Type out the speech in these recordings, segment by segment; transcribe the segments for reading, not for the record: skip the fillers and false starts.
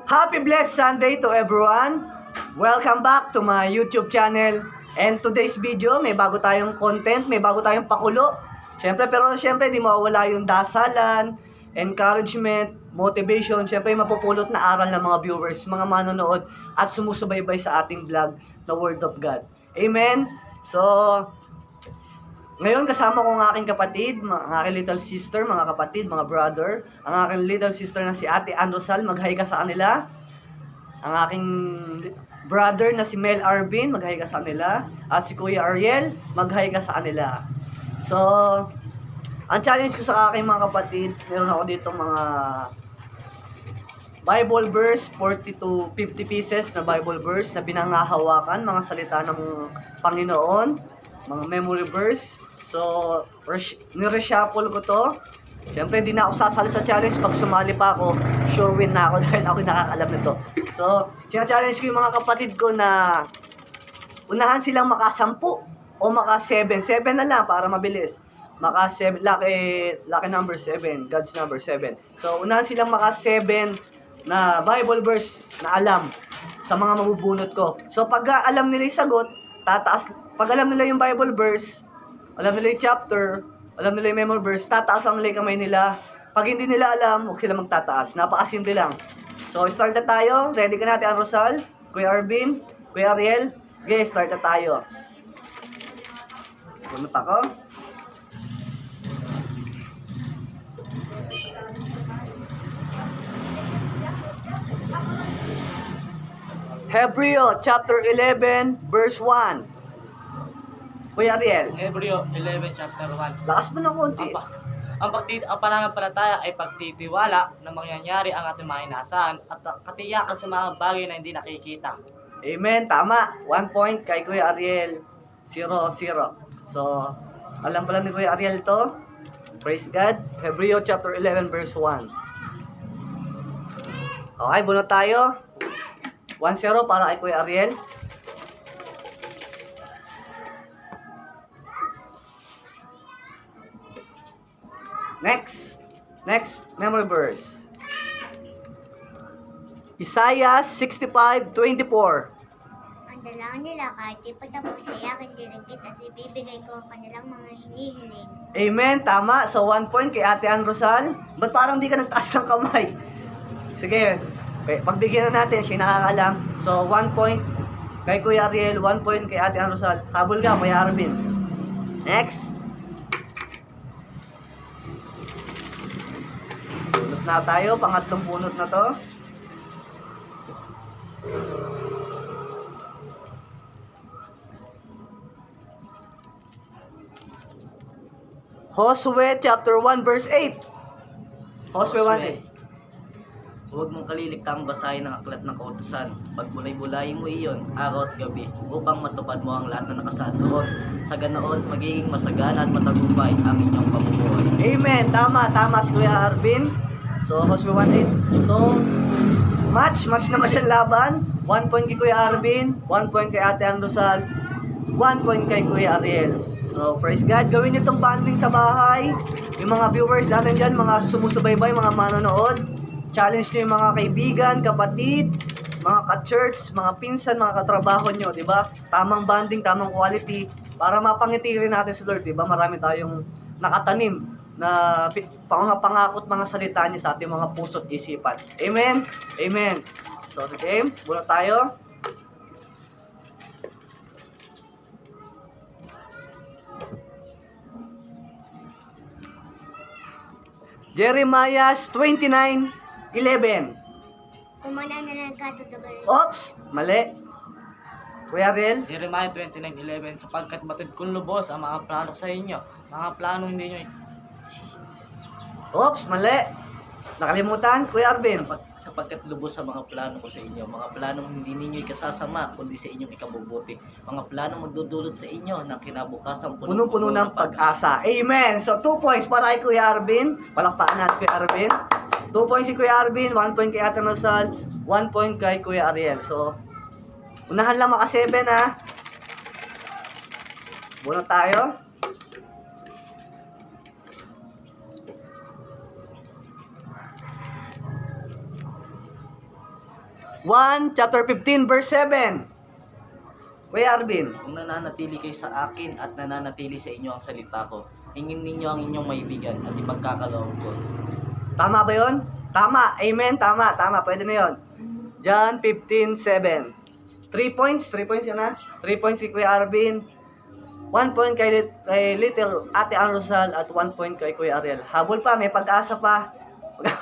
Happy blessed Sunday to everyone. Welcome back to my YouTube channel. And today's video, may bago tayong content, may bago tayong pakulo. Siyempre, di mawawala yung dasalan, encouragement, motivation. Siyempre, mapupulot na aral ng mga viewers, mga manonood, at sumusubaybay sa ating vlog na Word of God. Amen? So, ngayon kasama ko ang aking kapatid, ang aking little sister, mga kapatid, mga brother. Ang aking little sister na si Ate Ann Rosal, mag-hi ka sa kanila. Ang aking brother na si Mel Arvin, mag-hi ka sa kanila. At si Kuya Ariel, mag-hi ka sa kanila. So, ang challenge ko sa aking mga kapatid, meron ako dito mga Bible verse, 40 to 50 pieces na Bible verse na pinangahawakan, mga salita ng Panginoon, mga memory verse. So, nireshuffle ko to. Siyempre, hindi na ako sasali sa challenge. Pag sumali pa ako, sure win na ako dahil ako nakakalam nito. So, challenge ko yung mga kapatid ko na unahan silang maka-10 o maka-7. 7 na lang para mabilis. Maka-7, lucky number 7, God's number 7. So, unahan silang maka-7 na Bible verse na alam sa mga mabubunot ko. So, pag alam nila yung sagot, tataas. Pag alam nila yung Bible verse, alam nila yung chapter, alam nila yung memory verse, tataas ang nila kamay nila. Pag hindi nila alam, huwag sila magtataas. Napakasimple lang. So, start na tayo. Ready ka natin, Ann Rosal, Kuya Arvin, Kuya Ariel. Okay, start na tayo. Punot ako. Hebreo chapter 11 verse 1. Kuya Ariel. Hebreo 11 chapter 1. Lakas mo ng konti. Ang pananampalataya ay pagtitiwala na mangyayari ang ating mga inaasahan at katiyakan sa mga bagay na hindi nakikita. Amen, tama. 1 point kay Kuya Ariel. 0-0. So, alam pala ni Kuya Ariel to. Praise God. Hebreo chapter 11 verse 1. Okay, bunot tayo. 1-0 para kay Kuya Ariel. Next memory verse. Isaiah 65:24. Ang dalangin nila kahit di patapos ay akin dinagkit at ibibigay ko ang kanilang mga hinihiling. Amen, tama. So 1 point kay Ate Ann Rosal. Ba't parang di ka nagtaas ng kamay? Sige, pagbigyan na natin, siya nakakalam. So 1 point kay Kuya Ariel, 1 point kay Ate Ann Rosal. Habol ka, Kuya Arvin. Next. Bunot na tayo, pangatlong bunot na to. Josue chapter 1 verse 8. Josue 1:8. Huwag mong kaliligtang basahin ang aklat ng kautusan. Pagbulay-bulayin mo iyon, araw at gabi, upang matupad mo ang lahat na nakasaad doon. Sa ganoon, magiging masagana at matagumpay ang inyong pamumuhay. Amen. Tama si Kuya Arvin. So, Josue 1:8. So, match naman siyang laban. 1 point kay Kuya Arvin, 1 point kay Ate Ann Rosal, 1 point kay Kuya Ariel. So, praise God. Gawin niyo itong banding sa bahay. Yung mga viewers natin dyan, mga sumusubaybay, mga manonood. Challenge niyo yung mga kaibigan, kapatid, mga ka-church, mga pinsan, mga katrabaho niyo, di ba? Tamang banding, tamang quality, para mapangiti rin natin si Lord, di ba? Marami tayong nakatanim na pangakot mga salita niya sa ating mga puso't isipan. Amen? Amen. So, okay, muna tayo. Jeremiah 29:11. Kumana na nagkatutugal. Oops, mali. Kuya Ariel. Jeremiah 29:11 sapagkat batid kong lubos ang mga plano sa inyo, mga planong hindi nyo Oops, mali. Nakalimutan, Kuya Arvin. Sapagkat lubos sa mga plano ko sa inyo, mga planong hindi ninyo ikasasama, kundi sa inyong ikabubuti. Mga planong magdudulot sa inyo ng kinabukasan Punong-puno ng pag-asa. Amen. So, 2 points para kay Kuya Arvin. Palakpakan natin Kuya Arvin. 2 points si Kuya Arvin, 1 point kay Ate Rosal, 1 point kay Kuya Ariel. So, unahan lang maka-7 ha. Bunot tayo. 1 chapter 15 verse 7. Kuya Arvin. Kung nananatili kayo sa akin at nananatili sa inyo ang salita ko, hingin ninyo ang inyong maibigan at ipagkakaloob ko. Tama ba yun? Tama. Amen. Tama. Pwede na yun. John 15:7. 3 points. 3 points yun ha. 3 points si Kuya Arvin. 1 point kay Little Ate Ann Rosal at 1 point kay Kuya Ariel. Habol pa. May pag-asa pa.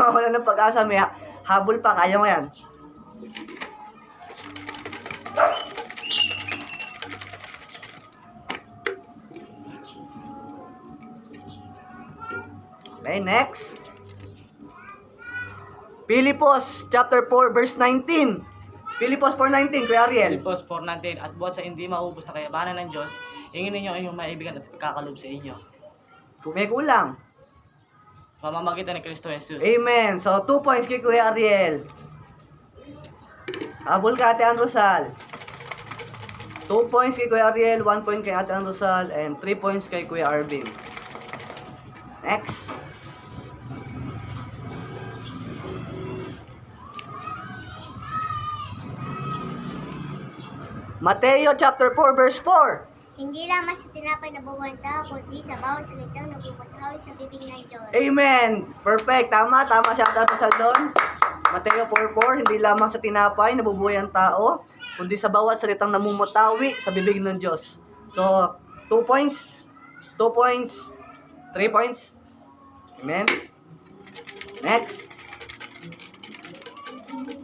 Wala ng pag-asa. May habol pa. Kaya mo yan. Okay, next. Pilipos chapter 4 verse 19. Pilipos 4:19, Kuya Ariel. Filipos 4:19, at buhat sa hindi maubos na kayabanan ng Diyos, hingin ninyo ang inyong maibigan at pagkakalob sa inyo. Kung may kulang. Pamamagitan ni Kristo Jesus. Amen. So, 2 points kay Kuya Ariel. Habol ka, Ate Ann Rosal. 2 points kay Kuya Ariel, 1 point kay Ate Ann Rosal, and 3 points kay Kuya Arvin. Next. Mateo chapter 4 verse 4. Hindi lamang sa tinapay na buwan tao, kundi sa bawat salitang nagpupatawi sa bibig ng Diyos. Amen. Perfect. Tama siya Ate Rosal doon. Mateo 4:4, hindi lamang sa tinapay nabubuhay ang tao, kundi sa bawat salitang namumutawi sa bibig ng Diyos. So, 2 points, 2 points, 3 points. Amen. Next.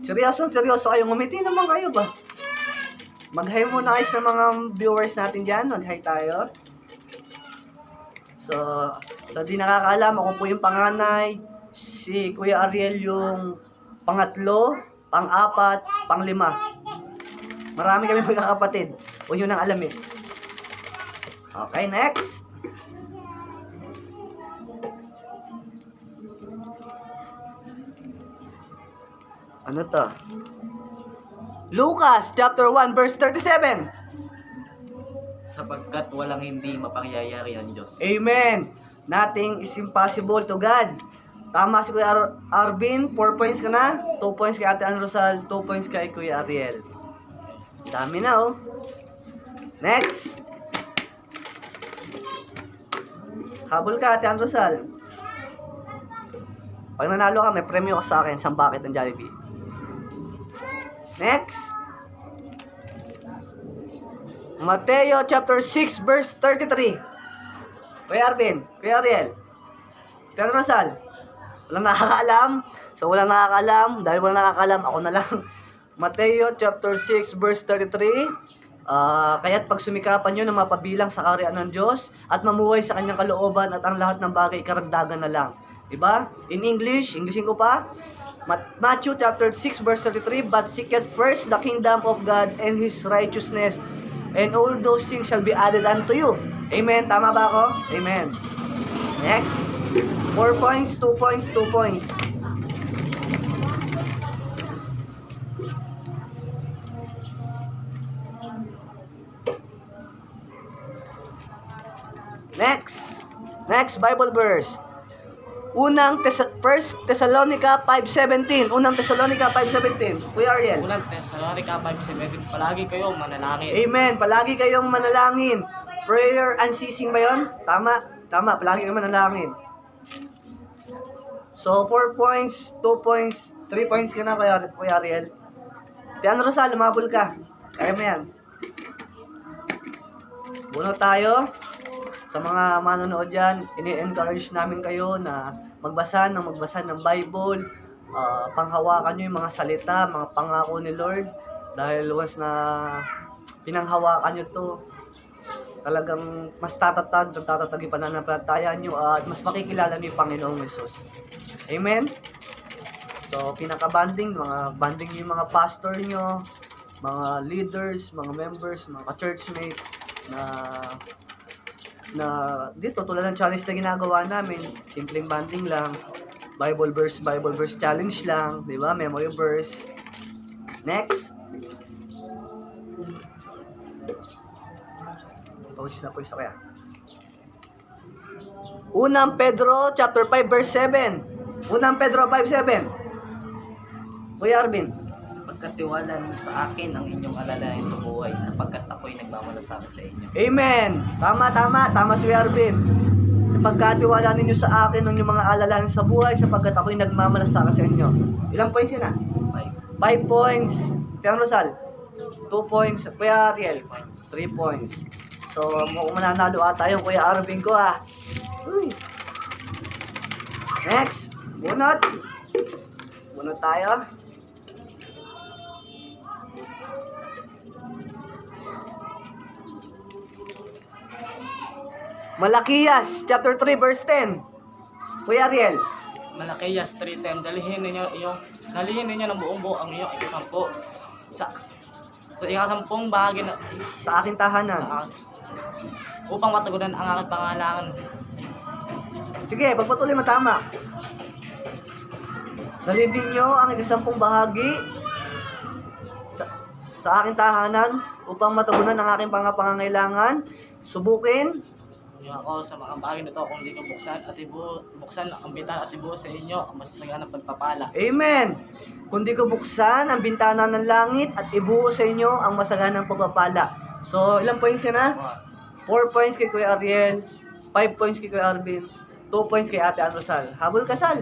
Seryoso kayo. Ngumiti naman kayo ba? Mag-hi muna kayo sa mga viewers natin dyan. Mag-hi tayo. So, di nakakaalam, ako po yung panganay. Si Kuya Ariel yung pangatlo, pang-apat, pang-lima. Marami kami magkakapatid. Huwag nyo nang alamin. Okay, next. Ano to? Lucas chapter 1 verse 37. Sapagkat walang hindi mapangyayari ang Diyos. Amen. Nothing is impossible to God. Tama si Kuya Arvin, 4 points ka na. 2 points kay Ate Ann Rosal, 2 points kay Kuya Ariel. Dami na oh. Next. Habol ka, Ate Ann Rosal. Pag nanalo ka, may premyo ka sa akin, 1 bucket ng Jollibee. Next. Mateo chapter 6 verse 33. Kuya Arvin, Kuya Ariel, Ate Ann Rosal. Walang nakakaalam. So walang nakakaalam. Dahil walang nakakaalam, ako na lang. Mateo chapter 6 verse 33. Kaya't pagsumikapan nyo na mapabilang sa kaharian ng Diyos at mamuhay sa kanyang kalooban at ang lahat ng bagay karagdagan na lang. Diba? In Englishin ko pa. Matthew chapter 6 verse 33, but seek ye first the kingdom of God and His righteousness, and all those things shall be added unto you. Amen. Tama ba ako? Amen. Next. 4 points, 2 points, 2 points. Next Bible verse. First Thessalonica 5:17. Unang Thessalonica 5:17. Kuya Ariel. Unang Thessalonica 5:17, palagi kayong manalangin. Amen. Palagi kayong manalangin. Prayer unceasing ba yun? Tama. Palagi kayong manalangin. So, 4 points, 2 points, 3 points ka na, Kuya Ariel. Ate Ann Rosal, lumabol ka. Kaya mo yan. Bunot tayo. Sa mga manonood dyan, ini-encourage namin kayo na magbasa ng Bible, panghawakan nyo yung mga salita, mga pangako ni Lord. Dahil once na pinanghawakan nyo to, talagang mas tatatag yung pananampalataya nyo at mas makikilala nyo yung Panginoong Jesus. Amen? So, pinaka-banding, banding nyo yung mga pastor nyo, mga leaders, mga members, mga ka-churchmate, na dito tulad ng challenge na ginagawa namin, simpleng banding lang, Bible verse challenge lang, di ba? Memory verse. Next. Pawis na kaya. Unang Pedro chapter 5 verse 7. Unang Pedro 5:7. Kuya Arvin. Ipagkatiwala niyo sa akin ang inyong alalahanin sa buhay sapagkat ako'y nagmamalasakit sa inyo. Amen. Tama si Kuya Arvin. Ipagkatiwala ninyo sa akin ang inyong mga alalahanin sa buhay sapagkat ako'y nagmamalasakit sa inyo. Ilang points yun 5 points. Kuya Rosal? 2 points. Kuya Ariel? 3 points. So, mukhang mananalo ata yung Kuya Arvin ko Uy. Next. Bunot. Bunot tayo. Malakias, chapter 3, verse 10. Kuya Ariel. Malakiyas 3:10, dalihin ninyo ng buong buo ang iyong ikasampu sa ikasampung bahagi na Sa aking tahanan. upang matugunan ang aking pangangailangan. Sige, pagpatuloy mo tama. Dalhin nyo ang ikasampung bahagi sa aking tahanan upang matugunan ang aking pangangailangan. Subukin. Yung ako sa mga bagay na ito kung hindi ko buksan ang bintana at ibuo sa inyo ang masasaganang pagpapala. Amen. Kung di ko buksan ang bintana ng langit at ibuo sa inyo ang masaganang pagpapala. So, ilang points ka na? 4 points kay Kuya Ariel, 5 points kay Kuya Arvin, 2 points kay Ate Ann Rosal. Habol ka, Sal.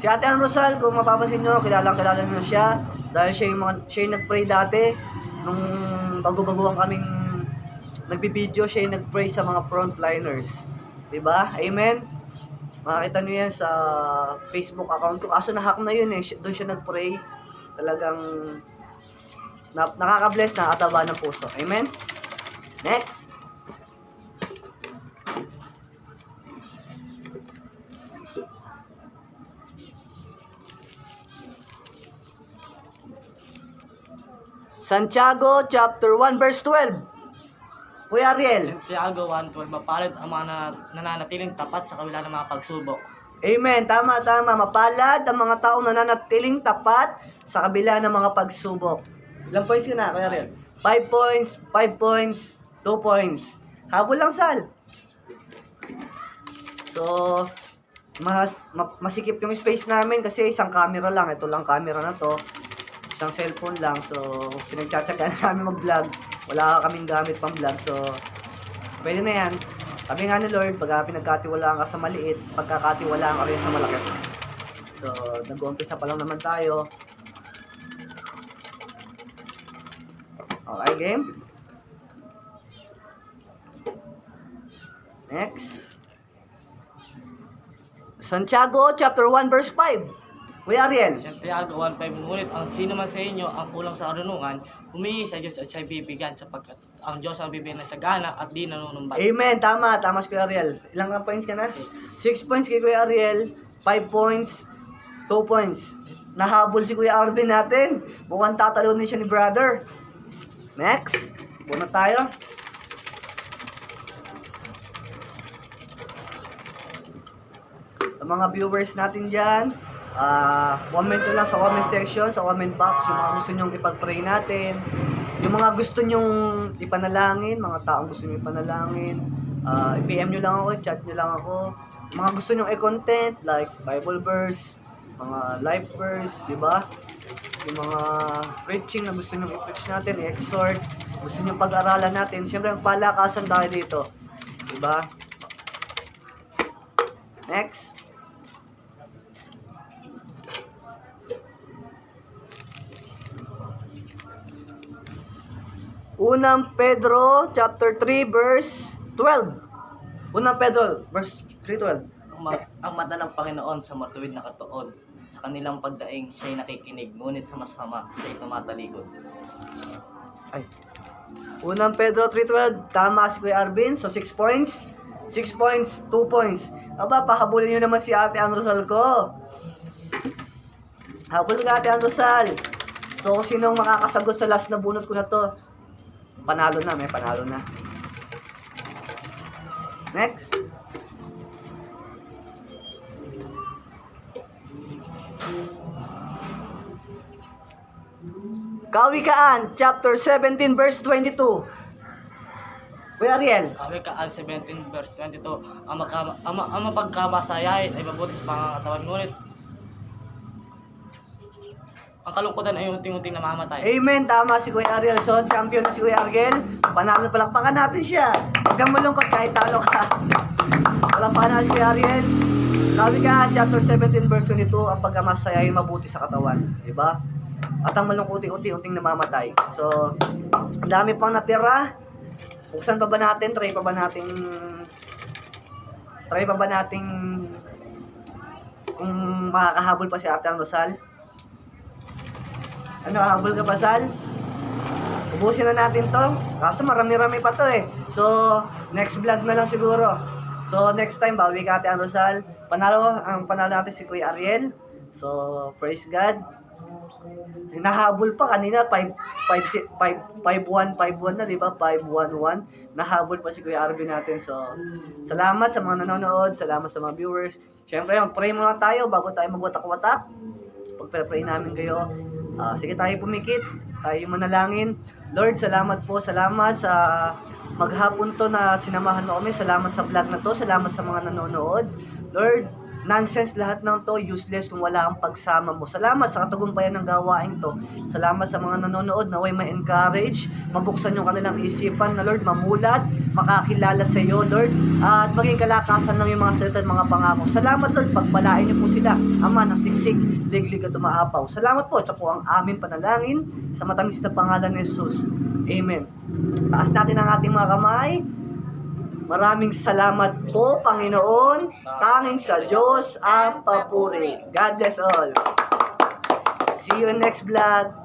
Si Ate Ann Rosal, kung mapapansin nyo, kilala nyo siya dahil siya yung nag-pray dati nung bago-baguhan kaming nagbibideo, siya yung nag-pray sa mga frontliners. Diba? Amen? Makakita nyo yan sa Facebook account ko. Kaso na-hack na yun doon siya nag-pray. Talagang nakaka-bless, nakakataba ng puso. Amen? Next. Santiago chapter 1 verse 12. Kuya Ariel. Santiago 1:12, mapalad ang mga nananatiling tapat sa kabila ng mga pagsubok. Amen. Tama. Mapalad ang mga taong nananatiling tapat sa kabila ng mga pagsubok. Ilang points ka na, Kuya Ariel? 5 points, 5 points, 2 points. Habol lang, Sal. So, masikip yung space namin kasi isang camera lang. Ito lang camera na to. Isang cellphone lang. So, pinagtsatsagaan namin mag-vlog. Wala kaming gamit pang vlog. So, pwede na yan. Sabi nga ni Lord, pag pinagkatiwalaan ka sa maliit, pagkakatiwalaan ka rin sa malaki. So, nag-uumpisa pa lang naman tayo. Okay, game. Next. Santiago chapter 1 verse 5. Kuya Ariel. Santiago 1:5, ngunit ang sino man sa inyo ang kulang sa karunungan, humingi sa Diyos at siya'y bibigyan sapagkat ang Diyos ang bibigyan ng sagana at di nanunumbat. Amen. Tama si Kuya Ariel. Ilang points ka na? 6 points kay Kuya Ariel, 5 points, 2 points. Nahabol si Kuya Arvin natin. Mukhang tatalunin siya ni brother. Next. Buna tayo. Sa mga viewers natin dyan, comment nyo lang sa comment section, sa comment box, yung mga gusto nyong ipag-pray natin, yung mga gusto nyong ipanalangin, mga taong gusto nyong ipanalangin, i-PM nyo lang ako, chat nyo lang ako, mga gusto nyong i-content, like Bible verse, mga life verse, di ba? Yung mga preaching na gusto nyong i-preach natin, i-exhort, gusto nyong pag-aralan natin, syempre ang palakasan tayo dito, di ba? Next. Unang Pedro chapter 3 verse 12. Unang Pedro verse 3:12. Ang mata ng Panginoon sa matuwid na katuon. Sa kanilang pagdaing, siya'y nakikinig, ngunit sa masama, siya'y tumatalikod. Ay. Unang Pedro 3:12. Tama si Kuya Arvin. So 6 points. 6 points, 2 points. Aba, pahabulin nyo naman si Ate Ann Rosal ko. Habol ka, Ate Ann Rosal. So, kung sinong makakasagot sa last na bunot ko na to, panalo na, may panalo na. Next. Kawikaan, chapter 17, verse 22. Kuya Ariel. Kawikaan 17 verse 22, ang mapagkamasayahin ay mabuti sa pangangatawan, ngunit ang kalungkutan ay unting-unting namamatay. Amen, tama si Kuya Ariel. So, champion na si Kuya Ariel. Panalo, palakpakan natin siya. Huwag kang malungkot kahit talo ka. Palakpakan natin si Kuya Ariel. Sabi ka, chapter 17 verse 22, ang pagkamasaya ay mabuti sa katawan. Diba? At ang malungkot unting-unting namamatay. So, ang dami pang natira. Buksan pa ba natin? Try pa ba nating kung makakahabol pa si Ate ang Rosal? Ano, habol ka pa, Sal? Ubusin na natin to. Kaso marami-rami pa to eh. So, next vlog na lang siguro. So, next time, bawi ka Ate Ann Rosal. Ang panalo natin si Kuya Ariel. So, praise God. Nahabol pa kanina, 5-1 na, di ba? 5-1-1. Nahabol pa si Kuya Arvin natin. So, salamat sa mga nanonood. Salamat sa mga viewers. Siyempre, mag-pray muna tayo bago tayo magwatak-watak. Pag-pray namin kayo. Sige tayo pumikit, tayo manalangin. Lord, salamat po, salamat sa maghapon to na sinamahan mo kami. Salamat sa vlog na to, salamat sa mga nanonood. Lord, nonsense lahat ng to, useless kung wala ang pagsama mo. Salamat sa katagumpayan ng gawain to. Salamat sa mga nanonood, naway ma-encourage, mabuksan yung kanilang isipan na Lord, mamulat, makakilala sa iyo Lord, at maging kalakasan ng yung mga salita at mga pangako. Salamat Lord, pagpalain niyo po sila, Ama ng siksik, liglig at umaapaw. Salamat po, ito po ang aming panalangin sa matamis na pangalan ni Jesus. Amen. Taas natin ang ating mga kamay. Maraming salamat po, Panginoon. Tanging sa Diyos ang papuri. God bless all. See you in next vlog.